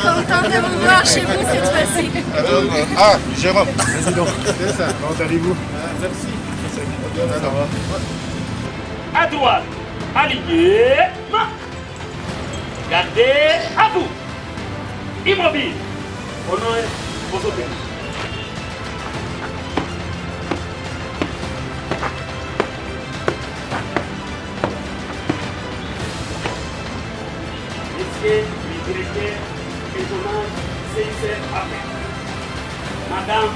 Content de vous voir chez vous cette fois-ci. Ah, Jérôme. Président. C'est ça. Comment allez-vous? Merci. À droite, aligné, gardez à vous. Immobile. Honorez vos autorités. Messieurs les directeurs régionaux CICR Afrique, Madame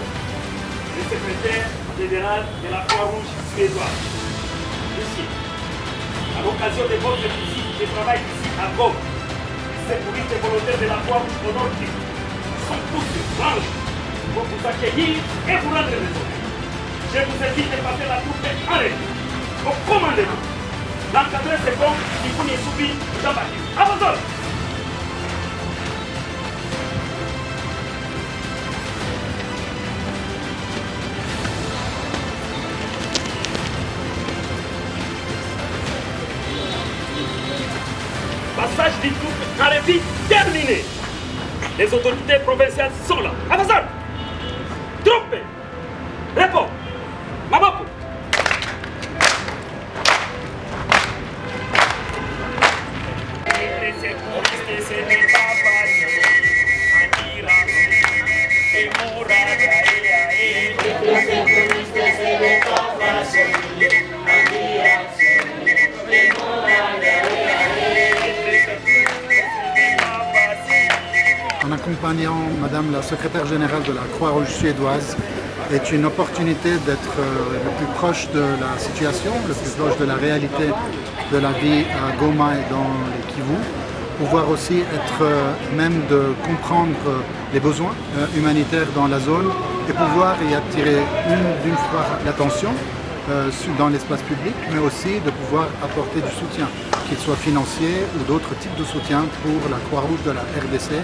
le secrétaire général de la Croix-Rouge suédoise, Messieurs, à l'occasion de votre visite de travail ici à Gaume, les secouristes volontaires de la Croix-Rouge au Nord sont tous blanches pour vous accueillir et vous rendre les honneurs. Je vous invite à passer la troupe en règle au commandement. L'encadré c'est bon, il faut les subir dans la ville. À vos ordres. Passage des troupes en revue terminé. Les autorités provinciales sont là. À vos ordres. Troupes. Repos. Maboko. Les secouristes, ce n'est pas facile. Et les secouristes, ce n'est pas facile. En accompagnant Madame la secrétaire générale de la Croix-Rouge suédoise est une opportunité d'être le plus proche de la situation, le plus proche de la réalité de la vie à Goma et dans les Kivu, pouvoir aussi être même de comprendre les besoins humanitaires dans la zone et pouvoir y attirer d'une fois l'attention dans l'espace public, mais aussi de pouvoir apporter du soutien, qu'il soit financier ou d'autres types de soutien pour la Croix-Rouge de la RDC,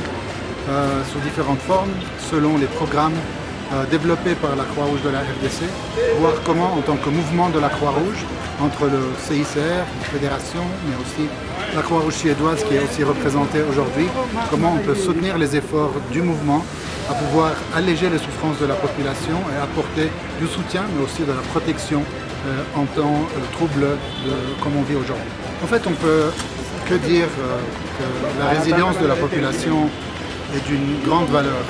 sous différentes formes, selon les programmes développés par la Croix-Rouge de la RDC, voir comment, en tant que mouvement de la Croix-Rouge, entre le CICR, la fédération, mais aussi la Croix-Rouge suédoise qui est aussi représentée aujourd'hui, comment on peut soutenir les efforts du mouvement à pouvoir alléger les souffrances de la population et apporter du soutien, mais aussi de la protection en temps trouble comme on vit aujourd'hui. En fait, on peut que dire que la résilience de la population est d'une grande valeur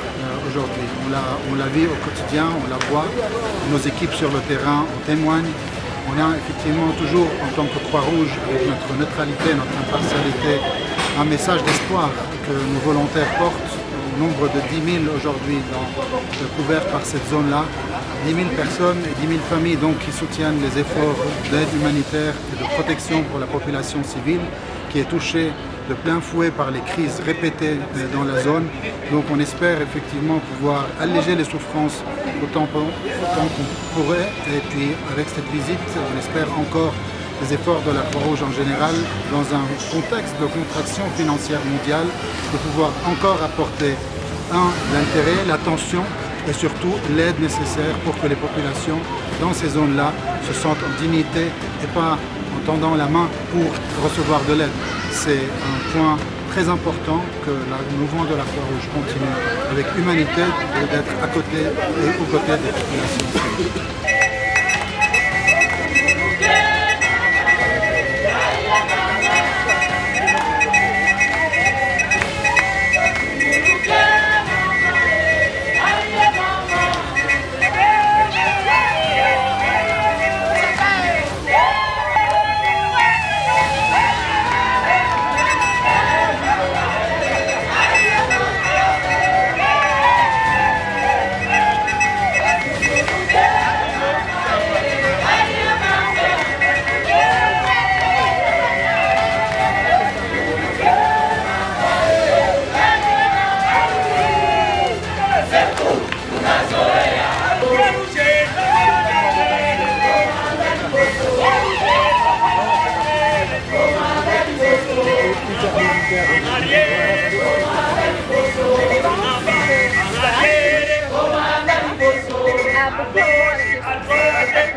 aujourd'hui. On la vit au quotidien, on la voit, nos équipes sur le terrain en témoignent. On a effectivement toujours, en tant que Croix-Rouge, avec notre neutralité, notre impartialité, un message d'espoir que nos volontaires portent, au nombre de 10 000 aujourd'hui couverts par cette zone-là, 10 000 personnes et 10 000 familles donc, qui soutiennent les efforts d'aide humanitaire et de protection pour la population civile qui est touchée de plein fouet par les crises répétées dans la zone. Donc on espère effectivement pouvoir alléger les souffrances autant qu'on pourrait. Et puis avec cette visite, on espère encore les efforts de la Croix-Rouge en général dans un contexte de contraction financière mondiale, de pouvoir encore apporter l'intérêt, l'attention et surtout l'aide nécessaire pour que les populations dans ces zones-là se sentent en dignité et pas en tendant la main pour recevoir de l'aide. C'est un point très important que le mouvement de la Croix-Rouge continue avec humanité d'être à côté et aux côtés des populations.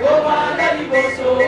Comanda Liboso.